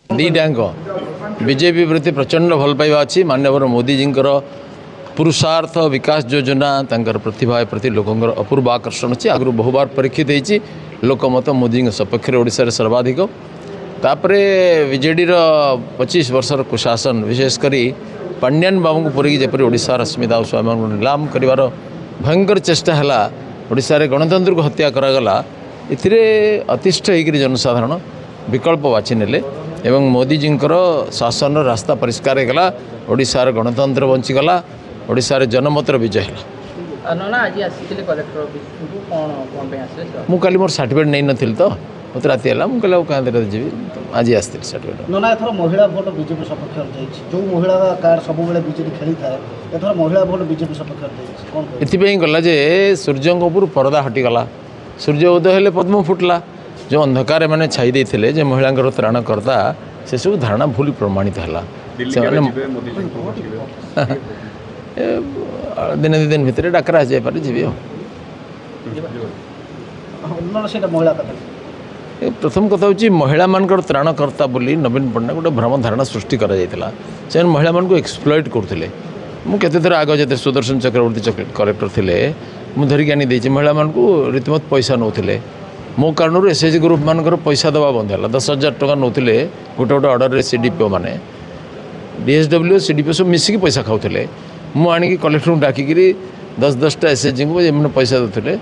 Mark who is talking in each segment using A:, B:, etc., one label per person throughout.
A: दीटाक BJP प्रति प्रचंड भल पाइबा अच्छी माननीय मोदीजी पुरुषार्थ विकास योजना तंकर प्रतिभा प्रति लोकंर अपूर्व आकर्षण अच्छी आगु बहुबार परीक्षित होती लोकमत मोदी सपक्ष ओडिशा सर्वाधिक तापर बीजेडी 25 वर्षर कुशासन विशेषकर पांड्यान बाबू को पूरी जपरी ओडिशा अस्मिता स्वाभिमान नीलाम कर भयंकर चेष्टा है ओडिशा रे गणतंत्र को हत्या करागला इथिरे अतिष्ठ होकर जनसाधारण विकल्प बाछि नेले एवं मोदीजी शासन रास्ता परिष्कार होगा ओडिशार गणतंत्र बंचीगला ओडिशार जनमतर विजय है। मु काली मोर सर्टिफिकेट नहीं नथिल तो मत राति है मुझे क्या जी आज आसती सर्टिफिकेट
B: ना एथर महिला भोट बीजेपी सपक्ष जो महिला कार्ड सब बीजेपी खेली था एथर महिला भोट बीजेपी सपक्ष
A: ये गला जे सूर्य उपर परदा हटिगला सूर्य उदय हेले पद्म फुटला जो अंधकार मैंने छाई देते जे महिला त्राणकर्ता से सब धारणा भूल प्रमाणित है दिन दि दिन भितर डाकरा जापे जी प्रथम कथा हूँ महिला मानकर त्राणकर्ता बोली नवीन पट्टनायक गोटे भ्रम धारणा सृष्टि कर महिला मान एक्सप्लॉइट करते मुझे थर आग जो सुदर्शन चक्रवर्ती कलेक्टर थे मुझे धरिकी आनी देती महिला मान रीतिमत पैसा नौले मो कारण एसएचजी ग्रुप मानकर पैसा दवा बंद है 10,000 टका नौले गोटे गोटे अर्डर सीडीपीओ मैंने डीएसडब्ल्यू सीडीपीओ सब मिसिकी पैसा खाऊले मुझे कलेक्टर को डाकिक 10-10टा एसएचजी को पैसा देते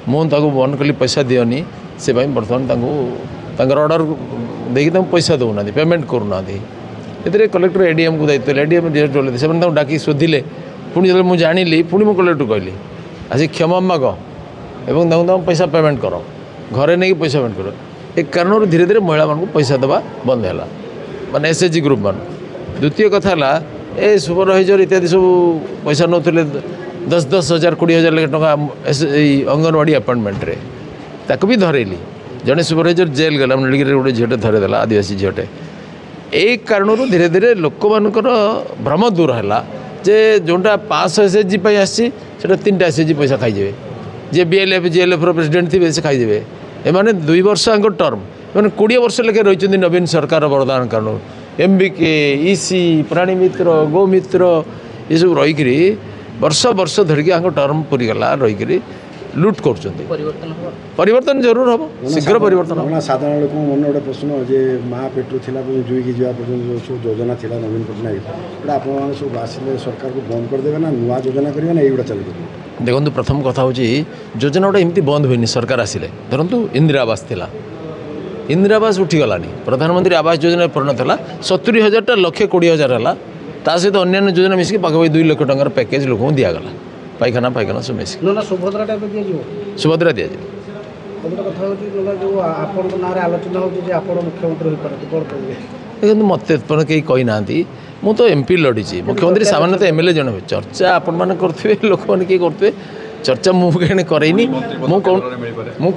A: मुझे बंद कली पैसा दियोनी से बर्तमान अर्डर देखिए पैसा दौना पेमेंट करूना ये कलेक्टर एडीएम को दायित्व एडीएम डीएसडब्ल्यू से डाक शोधिले पुणी जो मुझे जानी पुणी मो कलेक्टर कहली आज क्षमा माग एवं पैसा पेमेंट कर घरे नहीं पैसा पेमेंट कर एक कारण धीरे धीरे महिला मान पैसा देवा बंद है माने एसएचजी ग्रुप मान द्वितीय कथा है ए सुपरवाइजर इत्यादि सब पैसा नौले 10,000 20,000 लाख टका अंगनवाड़ी अपॉइंटमेंट रे ताक भी धरेली जड़े सुपरवाइजर जेल गला नीलगिरी गोटे झीटे धरेदेला आदिवासी झीटे एक कारण धीरे धीरे लोक मानकर भ्रम दूर है जे जोटा 500 एसएचजी आसी 3टा एसएचजी पैसा खाईजे जे बीएलएफ जीएलएफ प्रेसिडेंट थे से खाईजे एमाने 2 वर्ष टर्म मैंने 20 वर्ष लेखे रही नवीन सरकार वरदान कानून एमबीके ईसी प्राणी मित्र गोमित्र ये सब रहीकि वर्ष वर्ष धरिकी टर्म पूरीगला रहीकि लुट कर परिवर्तन जरूर हम शीघ्र परिवर्तन
B: साधारण लोक मन गोटे प्रश्न जे माँ पेट्रोल थी जुईकी जा पर्यटन योजना थी नवीन पट्टनायक आप सब आसिले सरकार को बंद करदे ना नुआ योजना करेंगे ना यही चल
A: देखो प्रथम कथा हूँ योजना गोटे एमती बंद हुई सरकार आसिले धरतु इंदिरा आवास थिला इंदिरा आवास उठीगलानी प्रधानमंत्री आवास योजना परिणत है 70,000 लक्षे 20,000 है ता सहित अन्य योजना मिसिक पाखापाखि 2 लाख टंकार पैकेज लोक दिगला पाइखाना पाइखाना सब मिसिक सुभद्रा दि देखो मत कहीं कही ना मु तो एमपी लड़ी मुख्यमंत्री सामान्य एमएलए जन हुए चर्चा आपण मैंने करेंगे लोक मैंने किए करेंगे चर्चा मुझे करनी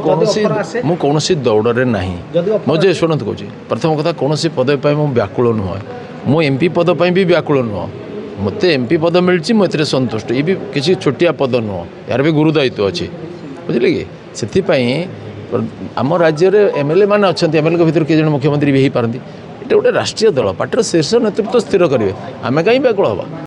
A: कौन दौड़े ना मुझे शुणु कौन प्रथम कथा कौन पदवी मुझे व्याकुल नुह मो एमपी पद भी व्याकुल नुह मत एमपी पद मिली मुझे संतुष्ट ये भी किसी छोटिया पद नुह यार भी गुरु दायित्व अच्छी बुझे कि से आम राज्य में एमएलए मैंने अच्छा एमएलए भर किए मुख्यमंत्री भी हो पारती ये गोटे राष्ट्रीय दल पार्टी शीर्ष नेतृत्व स्थिर करेंगे आम कहीं व्याकुल हवा।